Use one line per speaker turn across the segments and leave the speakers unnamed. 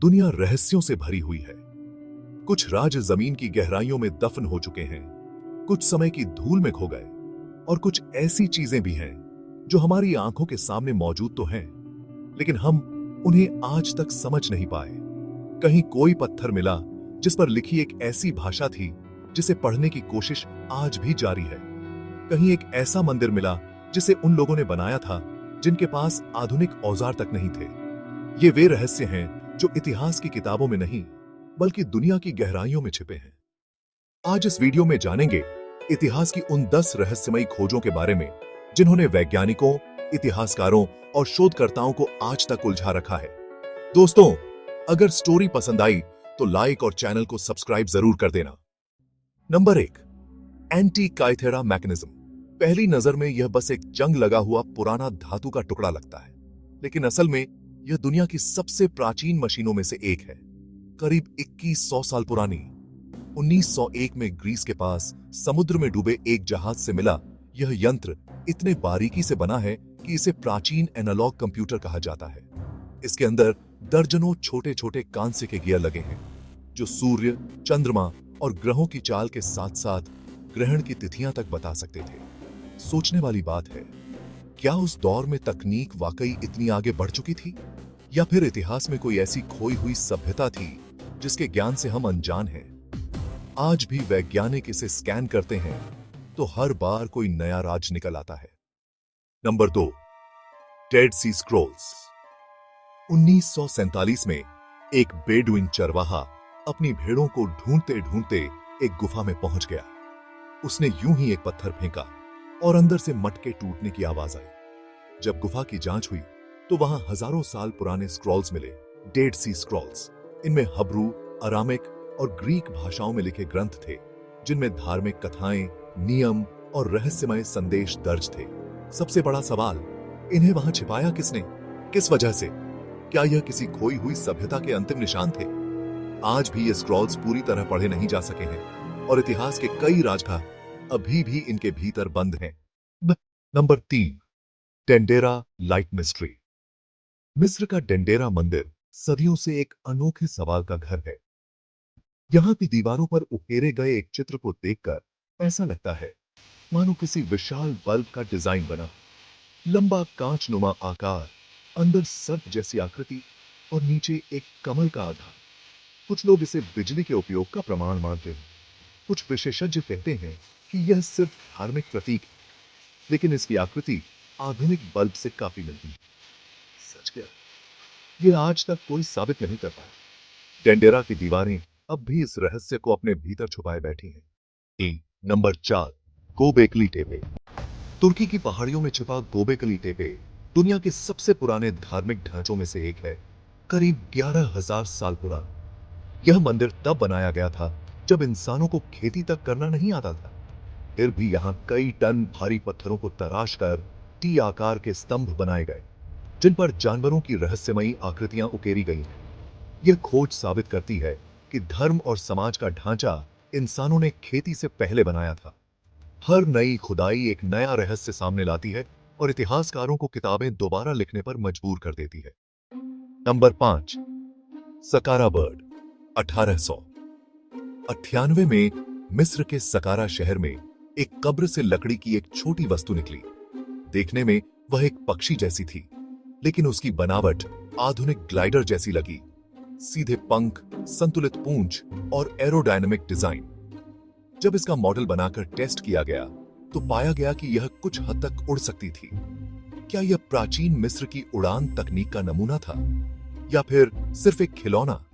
दुनिया रहस्यों से भरी हुई है। कुछ राज जमीन की गहराइयों में दफन हो चुके हैं, कुछ समय की धूल में खो गए, और कुछ ऐसी चीजें भी हैं जो हमारी आंखों के सामने मौजूद तो हैं, लेकिन हम उन्हें आज तक समझ नहीं पाए। कहीं कोई पत्थर मिला जिस पर लिखी एक ऐसी भाषा थी जिसे पढ़ने की कोशिश आज भी जारी है। कहीं एक ऐसा मंदिर मिला जिसे उन लोगों ने बनाया था जिनके पास आधुनिक औजार तक नहीं थे। ये वे रहस्य हैं जो इतिहास की किताबों में नहीं, बल्कि दुनिया की गहराइयों में छिपे हैं। आज इस वीडियो में जानेंगे इतिहास की उन 10 रहस्यमयी खोजों के बारे में जिन्होंने वैज्ञानिकों, इतिहासकारों और शोधकर्ताओं को आज तक उलझा रखा है। दोस्तों, अगर स्टोरी पसंद आई तो लाइक और चैनल को सब्सक्राइब जरूर कर देना। Number 1, Antikythera mechanism. पहली नजर में यह बस एक जंग लगा हुआ पुराना धातु का टुकड़ा लगता है, लेकिन असल में यह दुनिया की सबसे प्राचीन मशीनों में से एक है। करीब 2100 साल पुरानी 1901 में ग्रीस के पास समुद्र में डूबे एक जहाज से मिला यह यंत्र इतने बारीकी से बना है कि इसे प्राचीन एनालॉग कंप्यूटर कहा जाता है। इसके अंदर दर्जनों छोटे छोटे कांस्य के गियर लगे हैं जो सूर्य, चंद्रमा और ग्रहों की चाल के साथ साथ ग्रहण की तिथियां तक बता सकते थे। सोचने वाली बात है, क्या उस दौर में तकनीक वाकई इतनी आगे बढ़ चुकी थी, या फिर इतिहास में कोई ऐसी खोई हुई सभ्यता थी जिसके ज्ञान से हम अनजान हैं। आज भी वैज्ञानिक इसे स्कैन करते हैं तो हर बार कोई नया राज निकल आता है। नंबर 2, डेड सी स्क्रॉल्स। 1947 में एक बेडुइन चरवाहा अपनी भेड़ों को ढूंढते ढूंढते एक गुफा में पहुंच गया। उसने यूं ही एक पत्थर फेंका और अंदर से मटके टूटने की आवाज आई। जब गुफा की जांच हुई तो वहां हजारों साल पुराने स्क्रॉल्स मिले, डेड सी स्क्रॉल्स। इनमें हब्रू, अरामिक और ग्रीक भाषाओं में लिखे ग्रंथ थे जिनमें धार्मिक कथाएं, नियम और रहस्यमय संदेश दर्ज थे। सबसे बड़ा सवाल, इन्हें वहां छिपाया किसने, किस वजह से? क्या यह किसी खोई हुई सभ्यता के अंतिम निशान थे? आज भी ये स्क्रॉल्स पूरी तरह पढ़े नहीं जा सके हैं और इतिहास के कई राजगा अभी भी इनके भीतर बंद हैं। Number 3, Dendera light mystery. मिस्र का डेंडेरा मंदिर सदियों से एक अनोखे सवाल का घर है। यहाँ की दीवारों पर उकेरे गए एक चित्र को देखकर ऐसा लगता है मानो किसी विशाल बल्ब का डिजाइन बना। लंबा कांचनुमा आकार, अंदर सर्प जैसी आकृति और नीचे एक कमल का आधार। कुछ लोग इसे बिजली के उपयोग का प्रमाण मानते हैं। कुछ विशेषज्ञ कहते हैं कि यह सिर्फ धार्मिक प्रतीक है, लेकिन इसकी आकृति आधुनिक बल्ब से काफी मिलती है। सच क्या, यह आज तक कोई साबित नहीं कर पाया। डेंडेरा की दीवारें अब भी इस रहस्य को अपने भीतर छुपाए बैठी हैं। Number 4, Gobekli Tepe. तुर्की की पहाड़ियों में छिपा गोबेकली टेपे दुनिया के सबसे पुराने धार्मिक ढांचों में से एक है। करीब 11,000 साल पुराना यह मंदिर तब बनाया गया था जब इंसानों को खेती तक करना नहीं आता था। फिर भी यहाँ कई टन भारी पत्थरों को तराश कर टी आकार के स्तंभ बनाए गए जिन पर जानवरों की रहस्यमयी आकृतियां उकेरी गई हैं। यह खोज साबित करती है कि धर्म और समाज का ढांचा इंसानों ने खेती से पहले बनाया था। हर नई खुदाई एक नया रहस्य सामने लाती है और इतिहासकारों को किताबें दोबारा लिखने पर मजबूर कर देती है। Number 5, सकारा bird. 1898 में मिस्र के सकारा शहर में एक कब्र से लकड़ी की एक छोटी वस्तु निकली। देखने में वह एक पक्षी जैसी थी, लेकिन उसकी बनावट आधुनिक ग्लाइडर जैसी लगी। सीधे पंख, संतुलित पूंछ और एरोडायनामिक डिजाइन। जब इसका मॉडल बनाकर टेस्ट किया गया तो पाया गया कि यह कुछ हद तक उड़ सकती थी। क्या यह प्राचीन मिस्र की उड़ान तकनीक का नमूना था, या फिर सिर्फ एक खिलौना?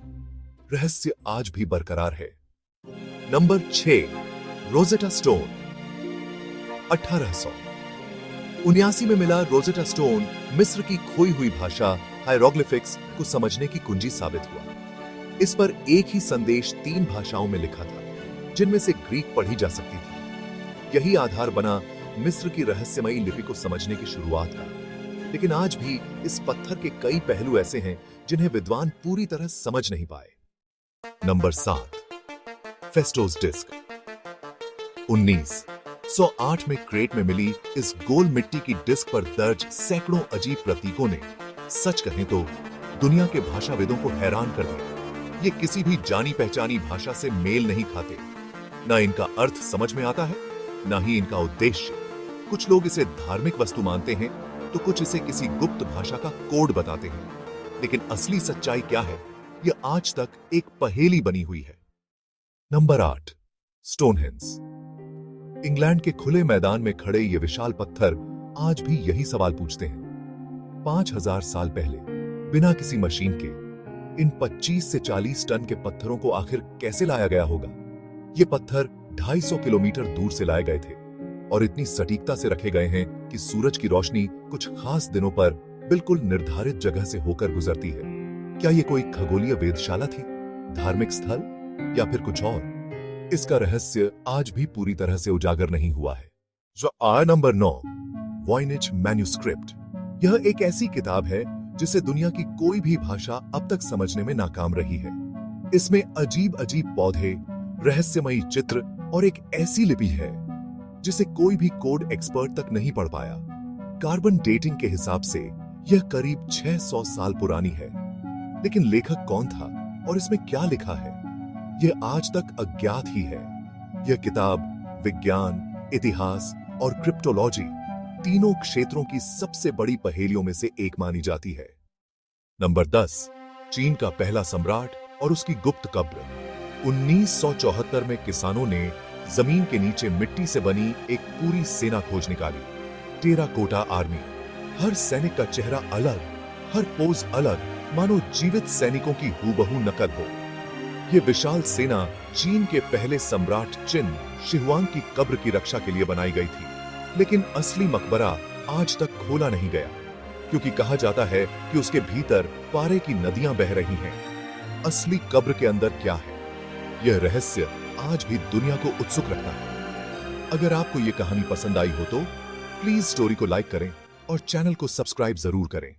रहस्य आज भी बरकरार है। Number 6, Rosetta stone. 1879 में मिला रोजेटा स्टोन मिस्र की खोई हुई भाषा हायरोग्लिफिक्स को समझने की कुंजी साबित हुआ। इस पर एक ही संदेश 3 भाषाओं में लिखा था, जिनमें से ग्रीक पढ़ी जा सकती थी। यही आधार बना मिस्र की रहस्यमयी लिपि को समझने की शुरुआत का। लेकिन आज भी इस पत्थर के कई पहलू ऐसे हैं जिन्हें विद्वान पूरी तरह समझ नहीं पाए। Number 7, फेस्टोस disc. 1908 में क्रेट में मिली इस गोल मिट्टी की डिस्क पर दर्ज सैकड़ों अजीब प्रतीकों ने, सच कहें तो, दुनिया के भाषाविदों को हैरान कर दिया। ये किसी भी जानी पहचानी भाषा से मेल नहीं खाते। ना इनका अर्थ समझ में आता है, ना ही इनका उद्देश्य। कुछ लोग इसे धार्मिक वस्तु मानते हैं, तो कुछ इसे किसी गुप्त भाषा का कोड बताते हैं। लेकिन असली सच्चाई क्या है, यह आज तक एक पहेली बनी हुई है। Number 8, Stonehenge. इंग्लैंड के खुले मैदान में खड़े ये विशाल पत्थर आज भी यही सवाल पूछते हैं। 5000 साल पहले बिना किसी मशीन के इन 25 से 40 टन के पत्थरों को आखिर कैसे लाया गया होगा? ये पत्थर 250 किलोमीटर दूर से लाए गए थे और इतनी सटीकता से रखे गए हैं कि सूरज की रोशनी कुछ खास दिनों पर बिल्कुल निर्धारित जगह से होकर गुजरती है। क्या ये कोई खगोलीय वेधशाला थी, धार्मिक स्थल या फिर कुछ और? इसका रहस्य आज भी पूरी तरह से उजागर नहीं हुआ है। Number 9, Voynich manuscript. यह एक ऐसी किताब है जिसे दुनिया की कोई भी भाषा अब तक समझने में नाकाम रही है। इसमें अजीब अजीब पौधे, रहस्यमयी चित्र और एक ऐसी लिपि है जिसे कोई भी कोड एक्सपर्ट तक नहीं पढ़ पाया। कार्बन डेटिंग के हिसाब से यह करीब 600 साल पुरानी है। लेकिन लेखक कौन था और इसमें क्या लिखा है, यह आज तक अज्ञात ही है। यह किताब विज्ञान, इतिहास और क्रिप्टोलॉजी तीनों क्षेत्रों की सबसे बड़ी पहेलियों में से एक मानी जाती है। नंबर 10, चीन का पहला सम्राट और उसकी गुप्त कब्र। 1974 में किसानों ने जमीन के नीचे मिट्टी से बनी एक पूरी सेना खोज निकाली। Terracotta army. हर सैनिक का चेहरा अलग, हर पोज अलग, मानो जीवित सैनिकों की हूबहू नकल हो। यह विशाल सेना चीन के पहले सम्राट चिन शिहुआंग की कब्र की रक्षा के लिए बनाई गई थी। लेकिन असली मकबरा आज तक खोला नहीं गया, क्योंकि कहा जाता है कि उसके भीतर पारे की नदियां बह रही हैं। असली कब्र के अंदर क्या है, यह रहस्य आज भी दुनिया को उत्सुक रखता है। अगर आपको यह कहानी पसंद आई हो तो प्लीज स्टोरी को लाइक करें और चैनल को सब्सक्राइब जरूर करें।